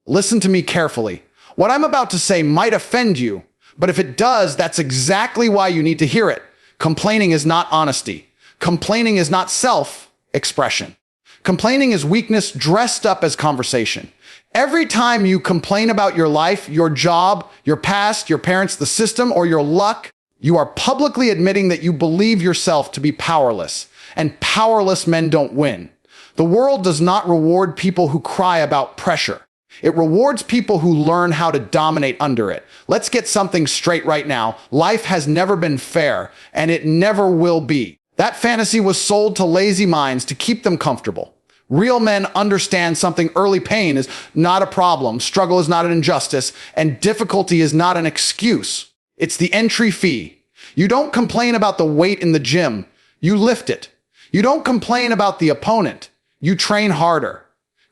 Listen to me carefully. What I'm about to say might offend you, but if it does, that's exactly why you need to hear it. Complaining is not honesty. Complaining is not self-expression. Complaining is weakness dressed up as conversation. Every time you complain about your life, your job, your past, your parents, the system, or your luck, you are publicly admitting that you believe yourself to be powerless, and powerless men don't win. The world does not reward people who cry about pressure. It rewards people who learn how to dominate under it. Let's get something straight right now. Life has never been fair, and it never will be. That fantasy was sold to lazy minds to keep them comfortable. Real men understand something: early pain is not a problem, struggle is not an injustice, and difficulty is not an excuse. It's the entry fee. You don't complain about the weight in the gym, you lift it. You don't complain about the opponent, you train harder.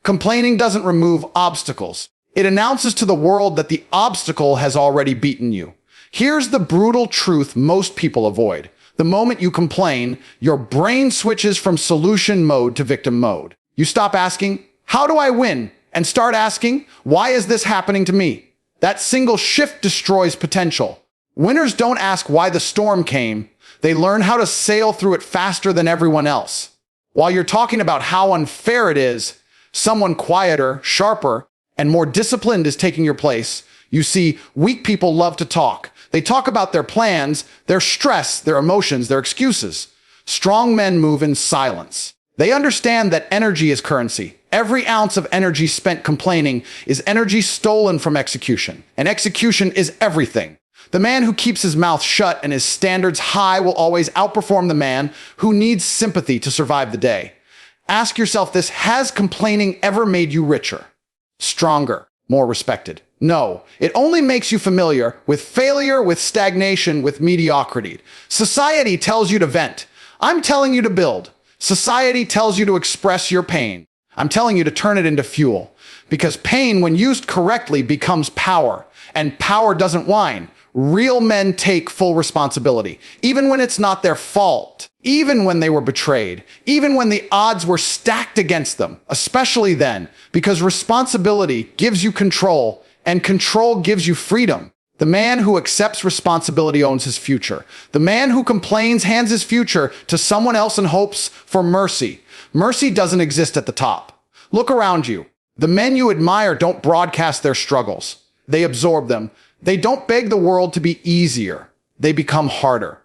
Complaining doesn't remove obstacles. It announces to the world that the obstacle has already beaten you. Here's the brutal truth most people avoid. The moment you complain, your brain switches from solution mode to victim mode. You stop asking, "How do I win?" and start asking, "Why is this happening to me?" That single shift destroys potential. Winners don't ask why the storm came. They learn how to sail through it faster than everyone else. While you're talking about how unfair it is, someone quieter, sharper, and more disciplined is taking your place. You see, weak people love to talk. They talk about their plans, their stress, their emotions, their excuses. Strong men move in silence. They understand that energy is currency. Every ounce of energy spent complaining is energy stolen from execution. And execution is everything. The man who keeps his mouth shut and his standards high will always outperform the man who needs sympathy to survive the day. Ask yourself this: has complaining ever made you richer, stronger, more respected? No, it only makes you familiar with failure, with stagnation, with mediocrity. Society tells you to vent. I'm telling you to build. Society tells you to express your pain. I'm telling you to turn it into fuel. Because pain, when used correctly, becomes power. And power doesn't whine. Real men take full responsibility, even when it's not their fault, even when they were betrayed, even when the odds were stacked against them, especially then, because responsibility gives you control, and control gives you freedom. The man who accepts responsibility owns his future. The man who complains hands his future to someone else and hopes for mercy. Mercy doesn't exist at the top. Look around you. The men you admire don't broadcast their struggles. They absorb them. They don't beg the world to be easier. They become harder.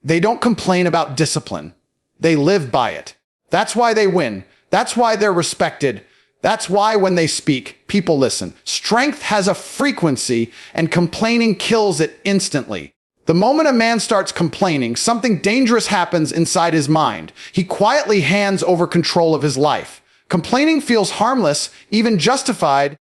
They don't complain about discipline. They live by it. That's why they win. That's why they're respected. That's why when they speak, people listen. Strength has a frequency, and complaining kills it instantly. The moment a man starts complaining, something dangerous happens inside his mind. He quietly hands over control of his life. Complaining feels harmless, even justified,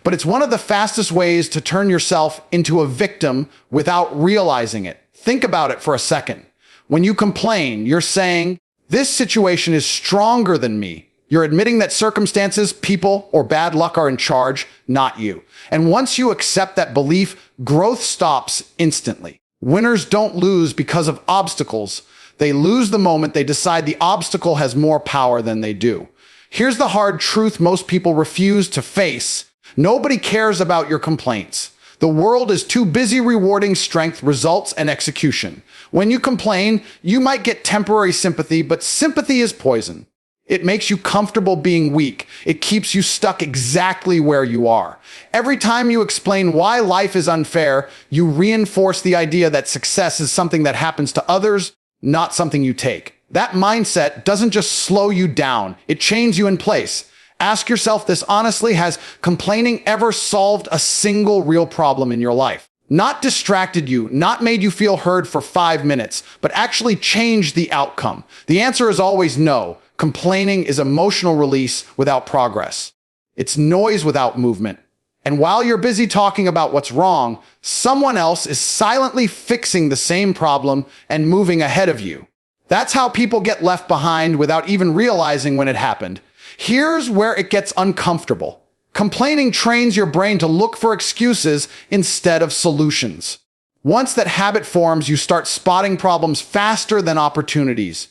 but it's one of the fastest ways to turn yourself into a victim without realizing it. Think about it for a second. When you complain, you're saying, "This situation is stronger than me." You're admitting that circumstances, people, or bad luck are in charge, not you. And once you accept that belief, growth stops instantly. Winners don't lose because of obstacles. They lose the moment they decide the obstacle has more power than they do. Here's the hard truth most people refuse to face. Nobody cares about your complaints. The world is too busy rewarding strength, results, and execution. When you complain, you might get temporary sympathy, but sympathy is poison. It makes you comfortable being weak. It keeps you stuck exactly where you are. Every time you explain why life is unfair, you reinforce the idea that success is something that happens to others, not something you take. That mindset doesn't just slow you down, it chains you in place. Ask yourself this honestly: has complaining ever solved a single real problem in your life? Not distracted you, not made you feel heard for 5 minutes, but actually changed the outcome? The answer is always no. Complaining is emotional release without progress. It's noise without movement. And while you're busy talking about what's wrong, someone else is silently fixing the same problem and moving ahead of you. That's how people get left behind without even realizing when it happened. Here's where it gets uncomfortable. Complaining trains your brain to look for excuses instead of solutions. Once that habit forms, you start spotting problems faster than opportunities.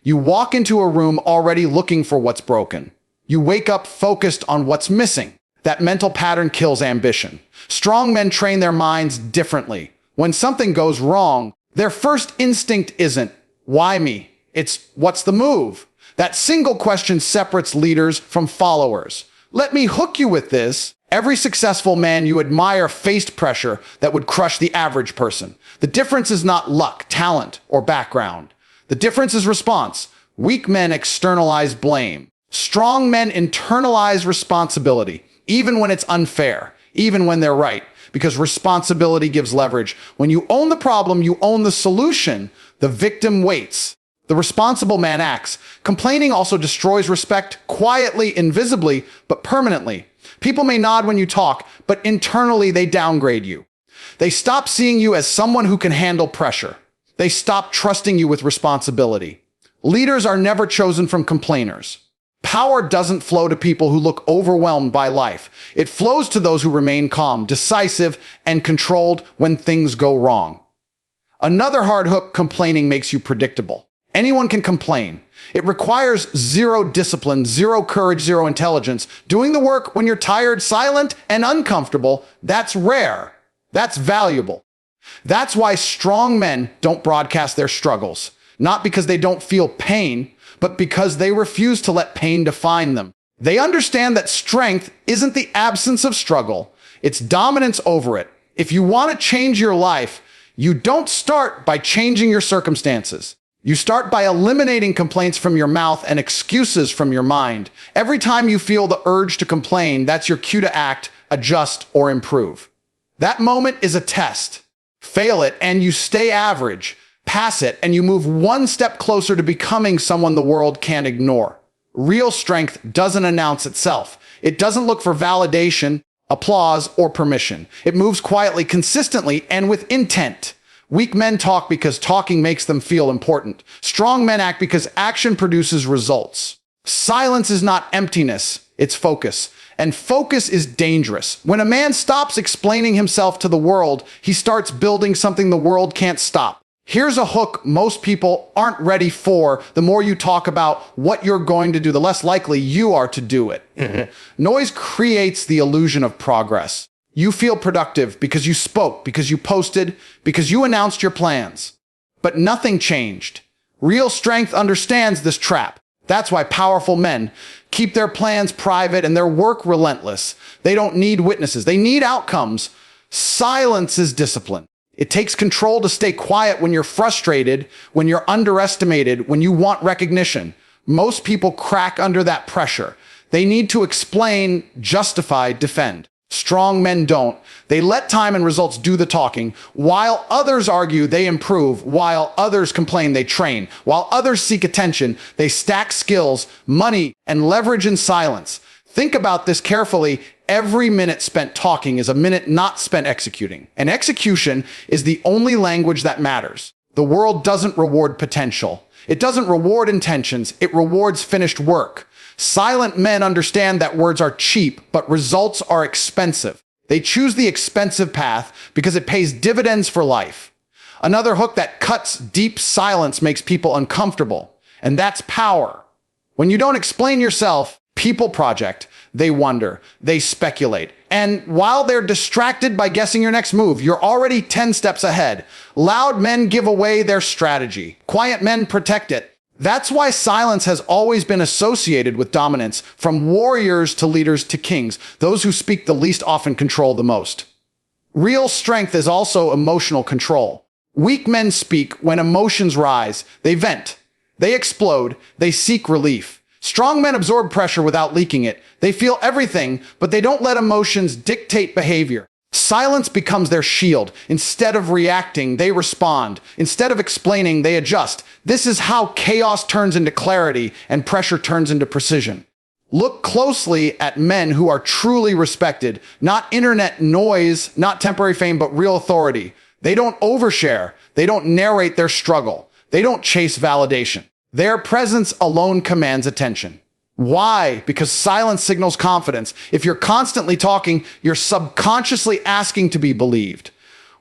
You walk into a room already looking for what's broken. You wake up focused on what's missing. That mental pattern kills ambition. Strong men train their minds differently. When something goes wrong, their first instinct isn't, why me? It's, what's the move? That single question separates leaders from followers. Let me hook you with this. Every successful man you admire faced pressure that would crush the average person. The difference is not luck, talent, or background. The difference is response. Weak men externalize blame. Strong men internalize responsibility, even when it's unfair, even when they're right, because responsibility gives leverage. When you own the problem, you own the solution. The victim waits. The responsible man acts. Complaining also destroys respect quietly, invisibly, but permanently. People may nod when you talk, but internally they downgrade you. They stop seeing you as someone who can handle pressure. They stop trusting you with responsibility. Leaders are never chosen from complainers. Power doesn't flow to people who look overwhelmed by life. It flows to those who remain calm, decisive, and controlled when things go wrong. Another hard hook: complaining makes you predictable. Anyone can complain. It requires zero discipline, zero courage, zero intelligence. Doing the work when you're tired, silent, and uncomfortable, that's rare. That's valuable. That's why strong men don't broadcast their struggles. Not because they don't feel pain, but because they refuse to let pain define them. They understand that strength isn't the absence of struggle, it's dominance over it. If you want to change your life, you don't start by changing your circumstances. You start by eliminating complaints from your mouth and excuses from your mind. Every time you feel the urge to complain, that's your cue to act, adjust, or improve. That moment is a test. Fail it, and you stay average. Pass it, and you move one step closer to becoming someone the world can't ignore. Real strength doesn't announce itself. It doesn't look for validation, applause, or permission. It moves quietly, consistently, and with intent. Weak men talk because talking makes them feel important. Strong men act because action produces results. Silence is not emptiness, it's focus. And focus is dangerous. When a man stops explaining himself to the world, he starts building something the world can't stop. Here's a hook most people aren't ready for. The more you talk about what you're going to do, the less likely you are to do it. Noise creates the illusion of progress. You feel productive because you spoke, because you posted, because you announced your plans. But nothing changed. Real strength understands this trap. That's why powerful men keep their plans private and their work relentless. They don't need witnesses. They need outcomes. Silence is discipline. It takes control to stay quiet when you're frustrated, when you're underestimated, when you want recognition. Most people crack under that pressure. They need to explain, justify, defend. Strong men don't. They let time and results do the talking. While others argue, they improve. While others complain, they train. While others seek attention, they stack skills, money, and leverage in silence. Think about this carefully. Every minute spent talking is a minute not spent executing. And execution is the only language that matters. The world doesn't reward potential. It doesn't reward intentions. It rewards finished work. Silent men understand that words are cheap, but results are expensive. They choose the expensive path because it pays dividends for life. Another hook that cuts deep: silence makes people uncomfortable, and that's power. When you don't explain yourself, people project, they wonder, they speculate. And while they're distracted by guessing your next move, you're already 10 steps ahead. Loud men give away their strategy. Quiet men protect it. That's why silence has always been associated with dominance, from warriors to leaders to kings. Those who speak the least often control the most. Real strength is also emotional control. Weak men speak when emotions rise. They vent. They explode. They seek relief. Strong men absorb pressure without leaking it. They feel everything, but they don't let emotions dictate behavior. Silence becomes their shield. Instead of reacting, they respond. Instead of explaining, they adjust. This is how chaos turns into clarity and pressure turns into precision. Look closely at men who are truly respected. Not internet noise, not temporary fame, but real authority. They don't overshare. They don't narrate their struggle. They don't chase validation. Their presence alone commands attention. Why? Because silence signals confidence. If you're constantly talking, you're subconsciously asking to be believed.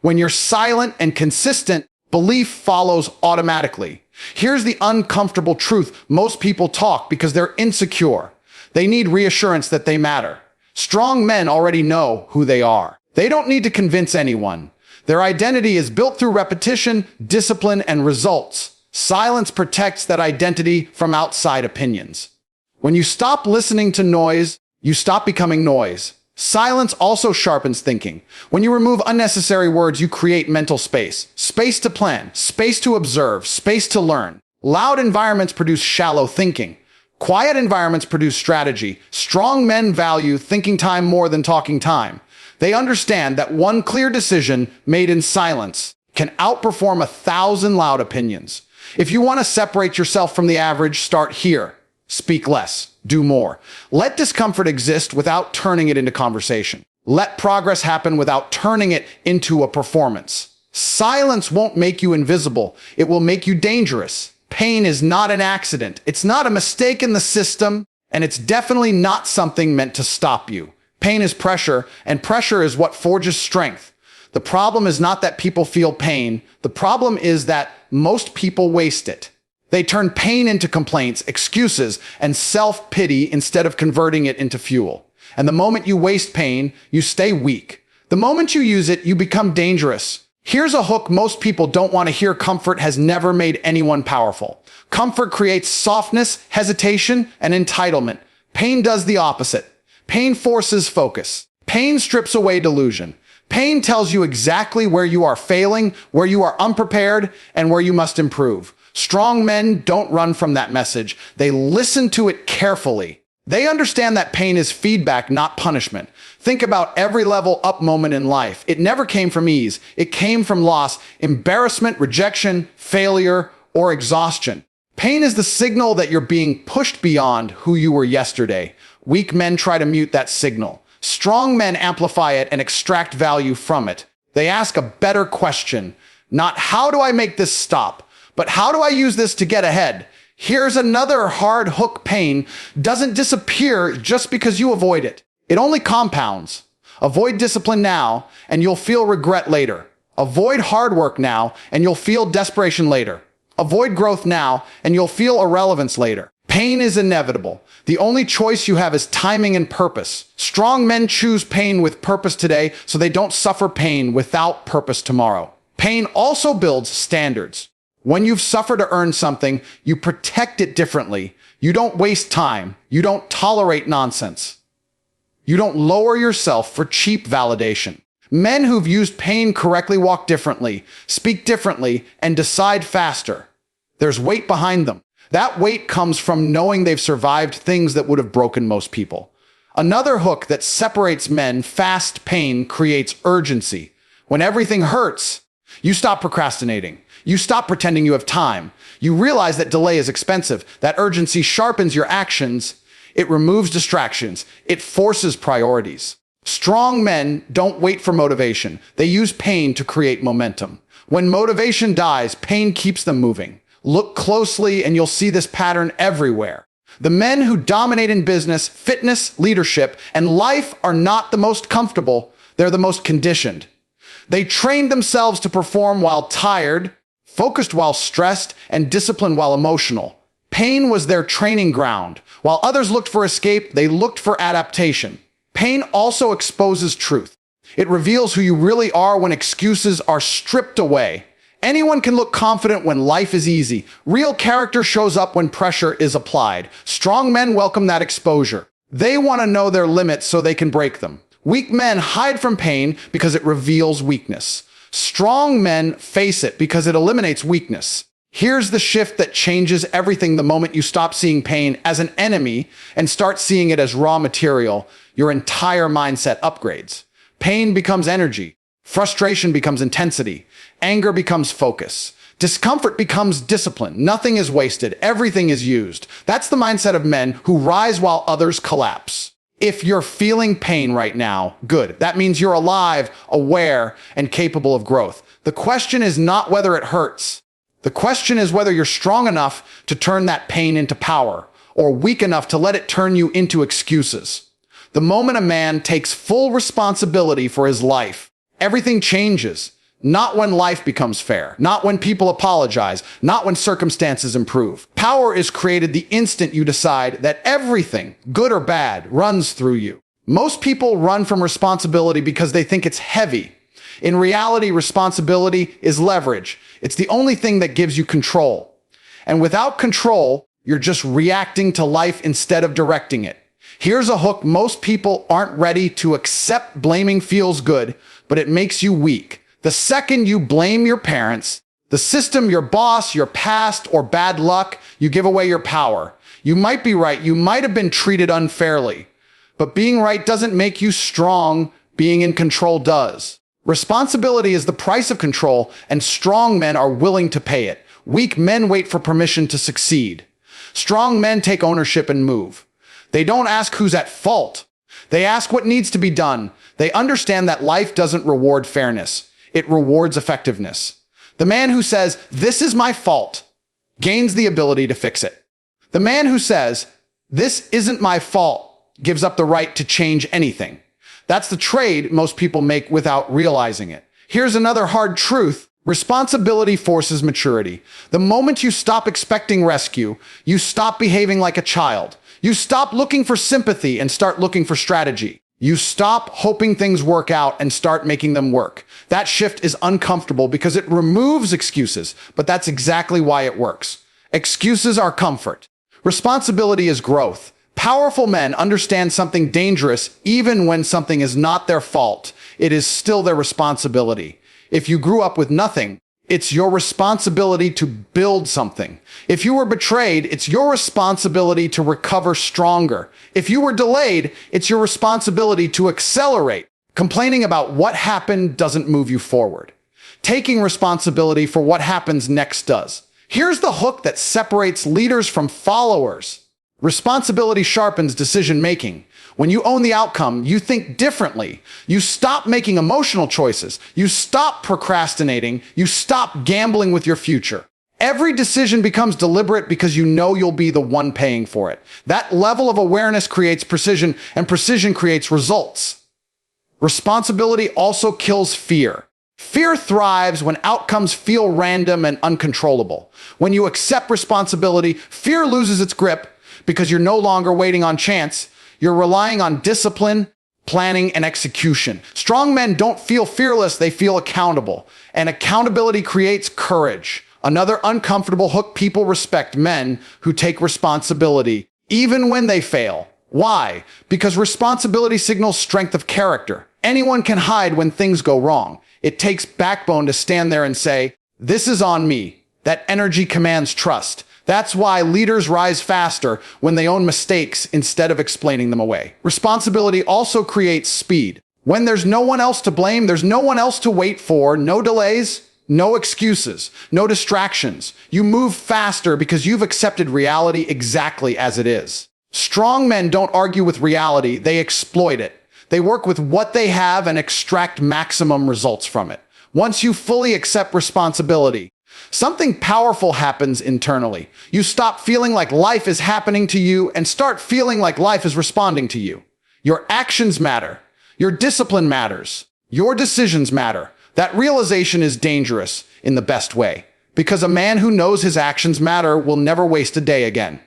When you're silent and consistent, belief follows automatically. Here's the uncomfortable truth. Most people talk because they're insecure. They need reassurance that they matter. Strong men already know who they are. They don't need to convince anyone. Their identity is built through repetition, discipline, and results. Silence protects that identity from outside opinions. When you stop listening to noise, you stop becoming noise. Silence also sharpens thinking. When you remove unnecessary words, you create mental space. Space to plan, space to observe, space to learn. Loud environments produce shallow thinking. Quiet environments produce strategy. Strong men value thinking time more than talking time. They understand that one clear decision made in silence can outperform 1,000 loud opinions. If you want to separate yourself from the average, start here. Speak less, do more. Let discomfort exist without turning it into conversation. Let progress happen without turning it into a performance. Silence won't make you invisible. It will make you dangerous. Pain is not an accident. It's not a mistake in the system, and it's definitely not something meant to stop you. Pain is pressure, and pressure is what forges strength. The problem is not that people feel pain. The problem is that most people waste it. They turn pain into complaints, excuses, and self-pity instead of converting it into fuel. And the moment you waste pain, you stay weak. The moment you use it, you become dangerous. Here's a hook most people don't want to hear. Comfort has never made anyone powerful. Comfort creates softness, hesitation, and entitlement. Pain does the opposite. Pain forces focus. Pain strips away delusion. Pain tells you exactly where you are failing, where you are unprepared, and where you must improve. Strong men don't run from that message. They listen to it carefully. They understand that pain is feedback, not punishment. Think about every level up moment in life. It never came from ease. It came from loss, embarrassment, rejection, failure, or exhaustion. Pain is the signal that you're being pushed beyond who you were yesterday. Weak men try to mute that signal. Strong men amplify it and extract value from it. They ask a better question, not how do I make this stop, but how do I use this to get ahead? Here's another hard hook. Pain doesn't disappear just because you avoid it. It only compounds. Avoid discipline now, and you'll feel regret later. Avoid hard work now, and you'll feel desperation later. Avoid growth now, and you'll feel irrelevance later. Pain is inevitable. The only choice you have is timing and purpose. Strong men choose pain with purpose today so they don't suffer pain without purpose tomorrow. Pain also builds standards. When you've suffered to earn something, you protect it differently. You don't waste time. You don't tolerate nonsense. You don't lower yourself for cheap validation. Men who've used pain correctly walk differently, speak differently, and decide faster. There's weight behind them. That weight comes from knowing they've survived things that would have broken most people. Another hook that separates men: fast pain creates urgency. When everything hurts, you stop procrastinating. You stop pretending you have time. You realize that delay is expensive. That urgency sharpens your actions. It removes distractions. It forces priorities. Strong men don't wait for motivation. They use pain to create momentum. When motivation dies, pain keeps them moving. Look closely and you'll see this pattern everywhere. The men who dominate in business, fitness, leadership, and life are not the most comfortable. They're the most conditioned. They trained themselves to perform while tired, focused while stressed, and disciplined while emotional. Pain was their training ground. While others looked for escape, they looked for adaptation. Pain also exposes truth. It reveals who you really are when excuses are stripped away. Anyone can look confident when life is easy. Real character shows up when pressure is applied. Strong men welcome that exposure. They want to know their limits so they can break them. Weak men hide from pain because it reveals weakness. Strong men face it because it eliminates weakness. Here's the shift that changes everything. The moment you stop seeing pain as an enemy and start seeing it as raw material, your entire mindset upgrades. Pain becomes energy. Frustration becomes intensity. Anger becomes focus. Discomfort becomes discipline. Nothing is wasted. Everything is used. That's the mindset of men who rise while others collapse. If you're feeling pain right now, good. That means you're alive, aware, and capable of growth. The question is not whether it hurts. The question is whether you're strong enough to turn that pain into power, or weak enough to let it turn you into excuses. The moment a man takes full responsibility for his life, everything changes. Not when life becomes fair, not when people apologize, not when circumstances improve. Power is created the instant you decide that everything, good or bad, runs through you. Most people run from responsibility because they think it's heavy. In reality, responsibility is leverage. It's the only thing that gives you control. And without control, you're just reacting to life instead of directing it. Here's a hook most people aren't ready to accept. Blaming feels good, but it makes you weak. The second you blame your parents, the system, your boss, your past, or bad luck, you give away your power. You might be right. You might have been treated unfairly. But being right doesn't make you strong. Being in control does. Responsibility is the price of control, and strong men are willing to pay it. Weak men wait for permission to succeed. Strong men take ownership and move. They don't ask who's at fault. They ask what needs to be done. They understand that life doesn't reward fairness. It rewards effectiveness. The man who says, "This is my fault," gains the ability to fix it. The man who says, "This isn't my fault," gives up the right to change anything. That's the trade most people make without realizing it. Here's another hard truth. Responsibility forces maturity. The moment you stop expecting rescue, you stop behaving like a child. You stop looking for sympathy and start looking for strategy. You stop hoping things work out and start making them work. That shift is uncomfortable because it removes excuses, but that's exactly why it works. Excuses are comfort. Responsibility is growth. Powerful men understand something dangerous even when something is not their fault. It is still their responsibility. If you grew up with nothing, it's your responsibility to build something. If you were betrayed, it's your responsibility to recover stronger. If you were delayed, it's your responsibility to accelerate. Complaining about what happened doesn't move you forward. Taking responsibility for what happens next does. Here's the hook that separates leaders from followers. Responsibility sharpens decision-making. When you own the outcome, you think differently. You stop making emotional choices. You stop procrastinating. You stop gambling with your future. Every decision becomes deliberate because you know you'll be the one paying for it. That level of awareness creates precision, and precision creates results. Responsibility also kills fear. Fear thrives when outcomes feel random and uncontrollable. When you accept responsibility, fear loses its grip because you're no longer waiting on chance. You're relying on discipline, planning, and execution. Strong men don't feel fearless, they feel accountable. And accountability creates courage. Another uncomfortable hook: people respect men who take responsibility, even when they fail. Why? Because responsibility signals strength of character. Anyone can hide when things go wrong. It takes backbone to stand there and say, "This is on me." That energy commands trust. That's why leaders rise faster when they own mistakes instead of explaining them away. Responsibility also creates speed. When there's no one else to blame, there's no one else to wait for, no delays, no excuses, no distractions. You move faster because you've accepted reality exactly as it is. Strong men don't argue with reality, they exploit it. They work with what they have and extract maximum results from it. Once you fully accept responsibility, something powerful happens internally. You stop feeling like life is happening to you and start feeling like life is responding to you. Your actions matter. Your discipline matters. Your decisions matter. That realization is dangerous in the best way, because a man who knows his actions matter will never waste a day again.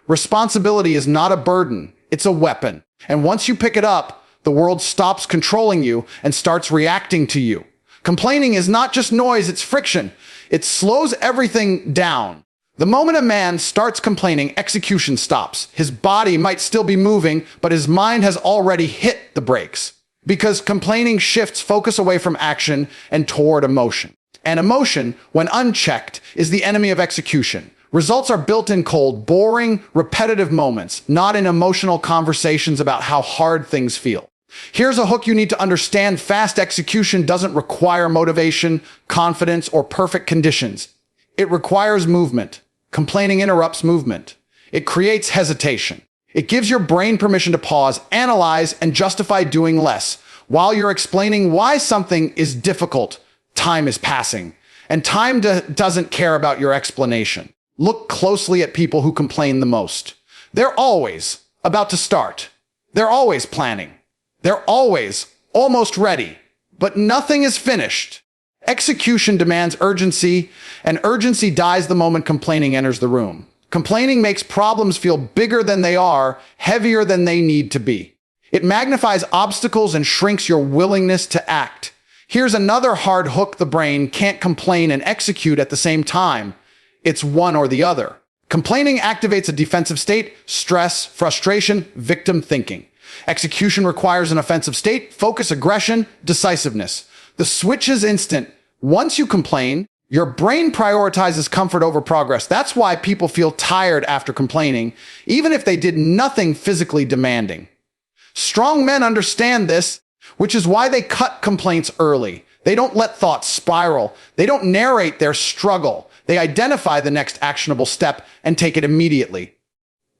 Responsibility is not a burden, it's a weapon. And once you pick it up, the world stops controlling you and starts reacting to you. Complaining is not just noise, it's friction. It slows everything down. The moment a man starts complaining, execution stops. His body might still be moving, but his mind has already hit the brakes. Because complaining shifts focus away from action and toward emotion. And emotion, when unchecked, is the enemy of execution. Results are built in cold, boring, repetitive moments, not in emotional conversations about how hard things feel. Here's a hook you need to understand: fast execution doesn't require motivation, confidence, or perfect conditions. It requires movement. Complaining interrupts movement. It creates hesitation. It gives your brain permission to pause, analyze, and justify doing less. While you're explaining why something is difficult, time is passing. And time doesn't care about your explanation. Look closely at people who complain the most. They're always about to start. They're always planning. They're always almost ready, but nothing is finished. Execution demands urgency, and urgency dies the moment complaining enters the room. Complaining makes problems feel bigger than they are, heavier than they need to be. It magnifies obstacles and shrinks your willingness to act. Here's another hard hook: the brain can't complain and execute at the same time. It's one or the other. Complaining activates a defensive state: stress, frustration, victim thinking. Execution requires an offensive state: focus, aggression, decisiveness. The switch is instant. Once you complain, your brain prioritizes comfort over progress. That's why people feel tired after complaining, even if they did nothing physically demanding. Strong men understand this, which is why they cut complaints early. They don't let thoughts spiral. They don't narrate their struggle. They identify the next actionable step and take it immediately.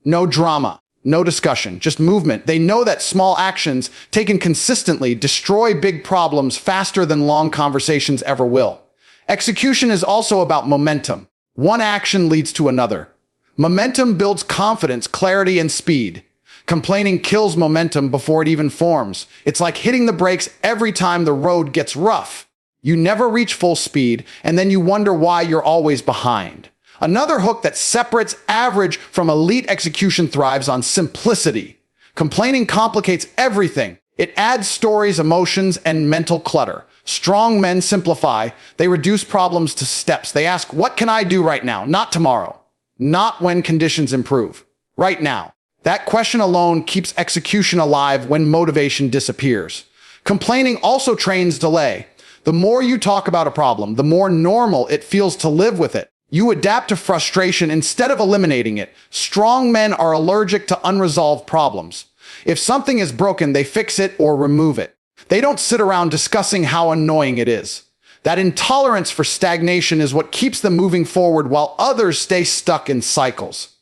No drama, no discussion, just movement. They know that small actions taken consistently destroy big problems faster than long conversations ever will. Execution is also about momentum. One action leads to another. Momentum builds confidence, clarity, and speed. Complaining kills momentum before it even forms. It's like hitting the brakes every time the road gets rough. You never reach full speed, and then you wonder why you're always behind. Another hook that separates average from elite execution thrives on simplicity. Complaining complicates everything. It adds stories, emotions, and mental clutter. Strong men simplify. They reduce problems to steps. They ask, what can I do right now? Not tomorrow. Not when conditions improve. Right now. That question alone keeps execution alive when motivation disappears. Complaining also trains delay. The more you talk about a problem, the more normal it feels to live with it. You adapt to frustration instead of eliminating it. Strong men are allergic to unresolved problems. If something is broken, they fix it or remove it. They don't sit around discussing how annoying it is. That intolerance for stagnation is what keeps them moving forward while others stay stuck in cycles.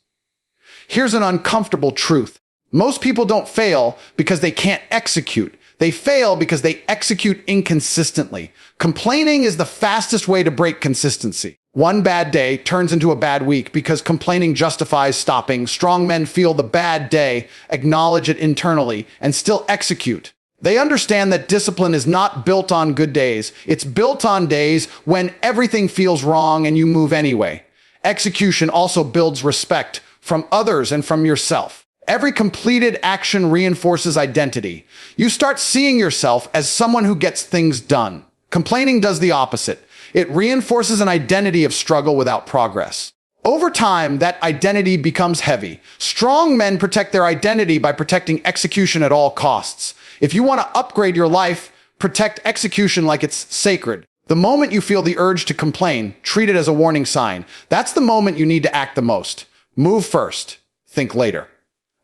Here's an uncomfortable truth. Most people don't fail because they can't execute. They fail because they execute inconsistently. Complaining is the fastest way to break consistency. One bad day turns into a bad week because complaining justifies stopping. Strong men feel the bad day, acknowledge it internally, and still execute. They understand that discipline is not built on good days. It's built on days when everything feels wrong and you move anyway. Execution also builds respect from others and from yourself. Every completed action reinforces identity. You start seeing yourself as someone who gets things done. Complaining does the opposite. It reinforces an identity of struggle without progress. Over time, that identity becomes heavy. Strong men protect their identity by protecting execution at all costs. If you want to upgrade your life, protect execution like it's sacred. The moment you feel the urge to complain, treat it as a warning sign. That's the moment you need to act the most. Move first, think later.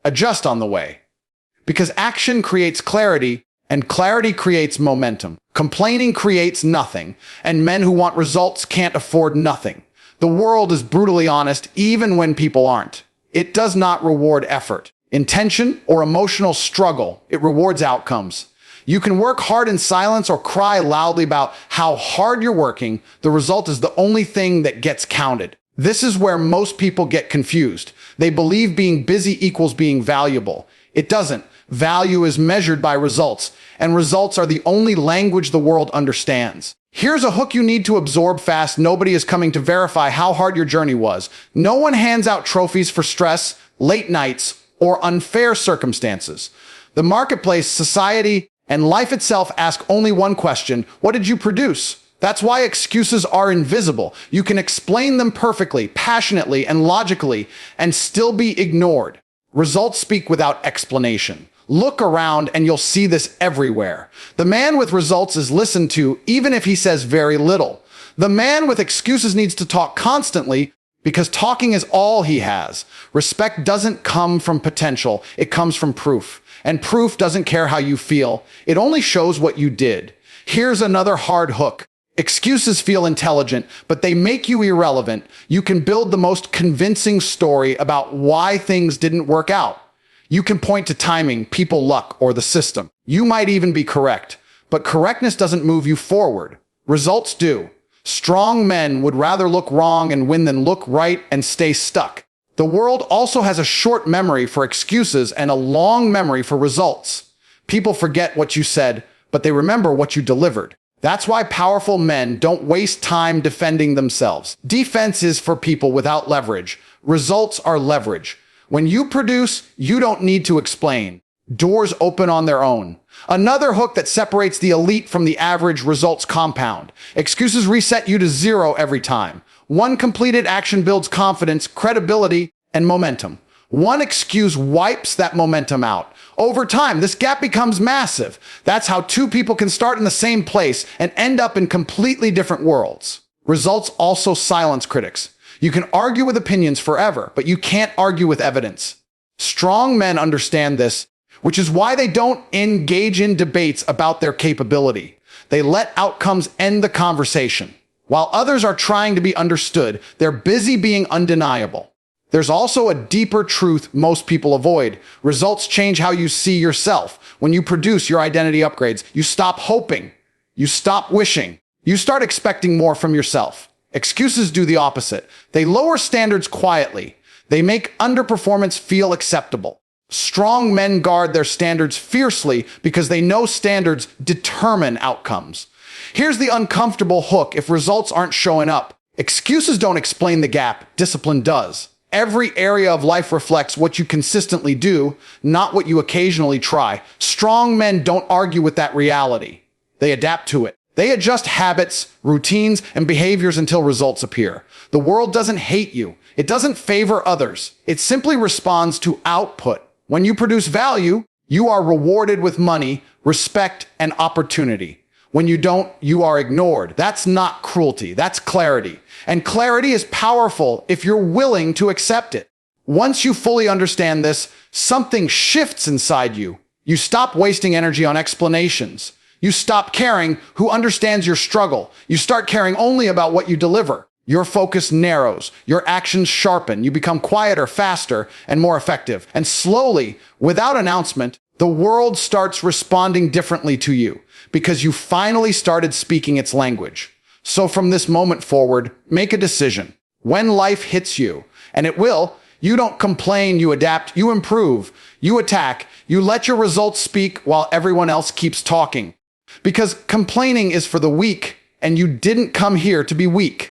Adjust on the way. Because action creates clarity, and clarity creates momentum. Complaining creates nothing, and men who want results can't afford nothing. The world is brutally honest even when people aren't. It does not reward effort, intention, or emotional struggle. It rewards outcomes. You can work hard in silence or cry loudly about how hard you're working. The result is the only thing that gets counted. This is where most people get confused. They believe being busy equals being valuable. It doesn't. Value is measured by results, and results are the only language the world understands. Here's a hook you need to absorb fast. Nobody is coming to verify how hard your journey was. No one hands out trophies for stress, late nights, or unfair circumstances. The marketplace, society, and life itself ask only one question: what did you produce? That's why excuses are invisible. You can explain them perfectly, passionately, and logically, and still be ignored. Results speak without explanation. Look around and you'll see this everywhere. The man with results is listened to even if he says very little. The man with excuses needs to talk constantly because talking is all he has. Respect doesn't come from potential. It comes from proof. And proof doesn't care how you feel. It only shows what you did. Here's another hard hook. Excuses feel intelligent, but they make you irrelevant. You can build the most convincing story about why things didn't work out. You can point to timing, people, luck, or the system. You might even be correct, but correctness doesn't move you forward. Results do. Strong men would rather look wrong and win than look right and stay stuck. The world also has a short memory for excuses and a long memory for results. People forget what you said, but they remember what you delivered. That's why powerful men don't waste time defending themselves. Defense is for people without leverage. Results are leverage. When you produce, you don't need to explain. Doors open on their own. Another hook that separates the elite from the average: results compound. Excuses reset you to zero every time. One completed action builds confidence, credibility, and momentum. One excuse wipes that momentum out. Over time, this gap becomes massive. That's how two people can start in the same place and end up in completely different worlds. Results also silence critics. You can argue with opinions forever, but you can't argue with evidence. Strong men understand this, which is why they don't engage in debates about their capability. They let outcomes end the conversation. While others are trying to be understood, they're busy being undeniable. There's also a deeper truth most people avoid. Results change how you see yourself. When you produce, your identity upgrades. You stop hoping. You stop wishing. You start expecting more from yourself. Excuses do the opposite. They lower standards quietly. They make underperformance feel acceptable. Strong men guard their standards fiercely because they know standards determine outcomes. Here's the uncomfortable hook if results aren't showing up. Excuses don't explain the gap. Discipline does. Every area of life reflects what you consistently do, not what you occasionally try. Strong men don't argue with that reality. They adapt to it. They adjust habits, routines, and behaviors until results appear. The world doesn't hate you. It doesn't favor others. It simply responds to output. When you produce value, you are rewarded with money, respect, and opportunity. When you don't, you are ignored. That's not cruelty. That's clarity. And clarity is powerful if you're willing to accept it. Once you fully understand this, something shifts inside you. You stop wasting energy on explanations. You stop caring who understands your struggle. You start caring only about what you deliver. Your focus narrows. Your actions sharpen. You become quieter, faster, and more effective. And slowly, without announcement, the world starts responding differently to you because you finally started speaking its language. So from this moment forward, make a decision. When life hits you, and it will, you don't complain, you adapt, you improve, you attack, you let your results speak while everyone else keeps talking. Because complaining is for the weak, and you didn't come here to be weak.